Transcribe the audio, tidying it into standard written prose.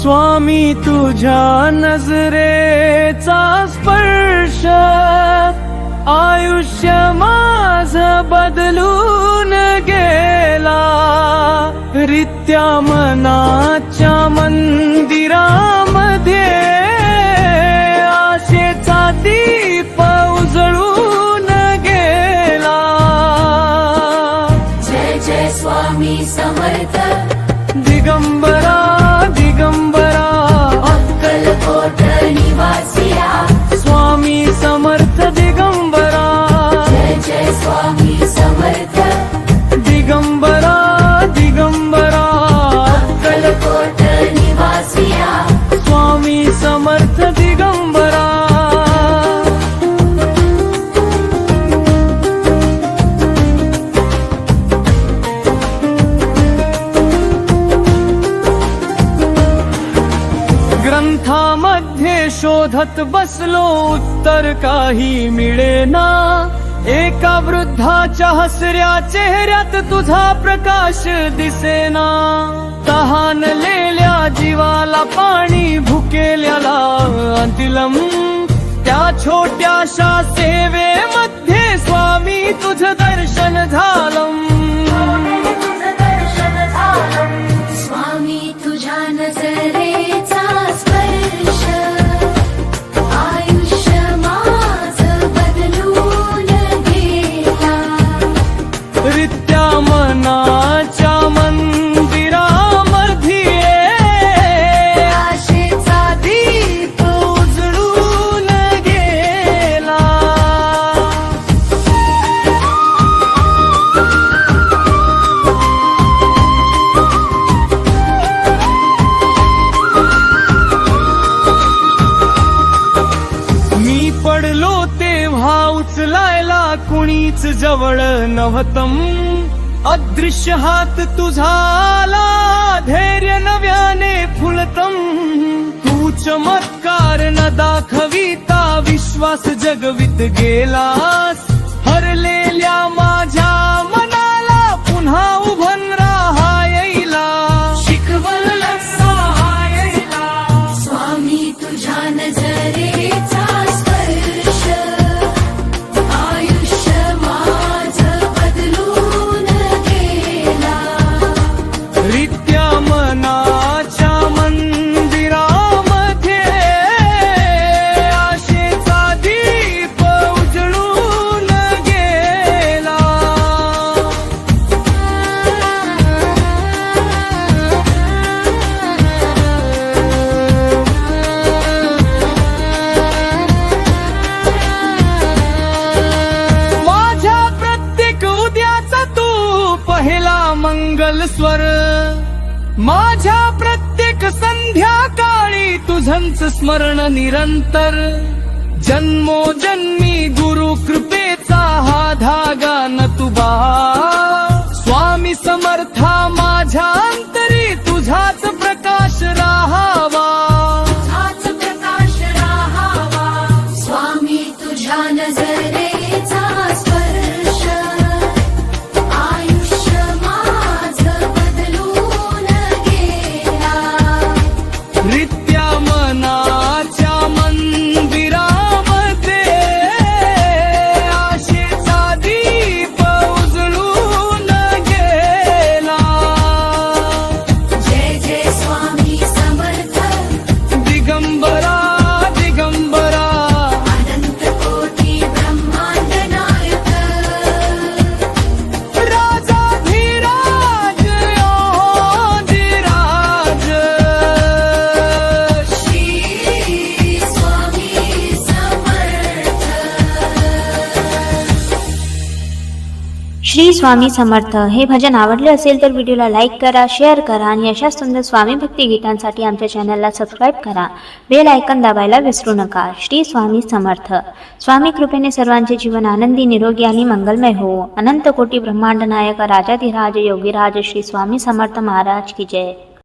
स्वामी तुझ्या नजरेचा स्पर्श आयुष्य माझं बदलून गेला. रित्या मनाच्या मंदिरामध्ये आशेचा दीप उजळून गेला. जय जय स्वामी समर्थ दिगंबरा दिगंबरा अक्कलकोट निवासिया स्वामी समर्थ दिगंबरा. जय जय स्वामी समर्थ दिगंबरा दिगंबरा अक्कलकोट निवासिया स्वामी समर्थ दिगंबरा. ग्रंथामध्ये शोधत बसलो उत्तर काही मिळेना. एका वृद्धाच्या हसऱ्या चेहऱ्यात तुझा प्रकाश दिसेना. तहानलेल्या जीवाला पाणी भुकेल्याला अंतिलम त्या छोट्याशा सेवेमध्ये स्वामी तुझं दर्शन झालं. स्वामी तुझ्या नजरेचा स्पर्श आयुष्य माझं बदलून गेला. रित्या मनाच्या मंदिरामध्ये आशेचा दीप उजळून गेला. मी पडलो तेव्हा उचलायला कुणीच जवळ नव्हतं. अदृश्य हात तुझा आला धैर्य नव्याने फुलतम. तू चमत्कार न दाखविता विश्वास जगवित गेलास. हरलेल्या माझ्या मनाला पुन्हा उभं राहायला शिकवलं सहायला. स्वामी तुझ्या नजरेचा स्पर्श आयुष्य माझं बदलून गेला. रित्या मनाच्या मंदिरामध्ये आशेचा दीप उजळून गेला. माझ्या प्रत्येक उद्याचा तू पहिला मंगल स्वर. माझ्या प्रत्येक संध्याकाळी तुझंच स्मरण निरंतर. जन्मोजन्मी गुरु कृपेचा हा धागा न तुबा. स्वामी समर्था माझ्या अंतरी तुझाच प्रकाश राहावा. हाच प्रकाश राहावा. स्वामी तुझ्या नजरेचा स्पर्श आयुष्य माझं बदलून गेला. रित्या मनाच्या मंदिरामध्ये आशेचा दीप उजळून गेला. जय जय स्वामी समर्थ दिगंबरा दिगंबरा अनंत कोटी ब्रह्मांड नायक राजाधिराज योधिराज. श्री स्वामी समर्थ. श्री स्वामी समर्थ हे भजन आवडले असेल तर व्हिडिओला लाईक करा, शेअर करा आणि अशा सुंदर स्वामी भक्ती गीतांसाठी आमच्या चॅनलला सबस्क्राईब करा. बेल आयकॉन दाबायला विसरू नका. श्री स्वामी समर्थ. स्वामी कृपेने सर्वांचे जीवन आनंदी, निरोगी आणि मंगलमय हो. अनंत कोटी ब्रह्मांड नायक राजाधिराज योगीराज श्री स्वामी समर्थ महाराज की जय.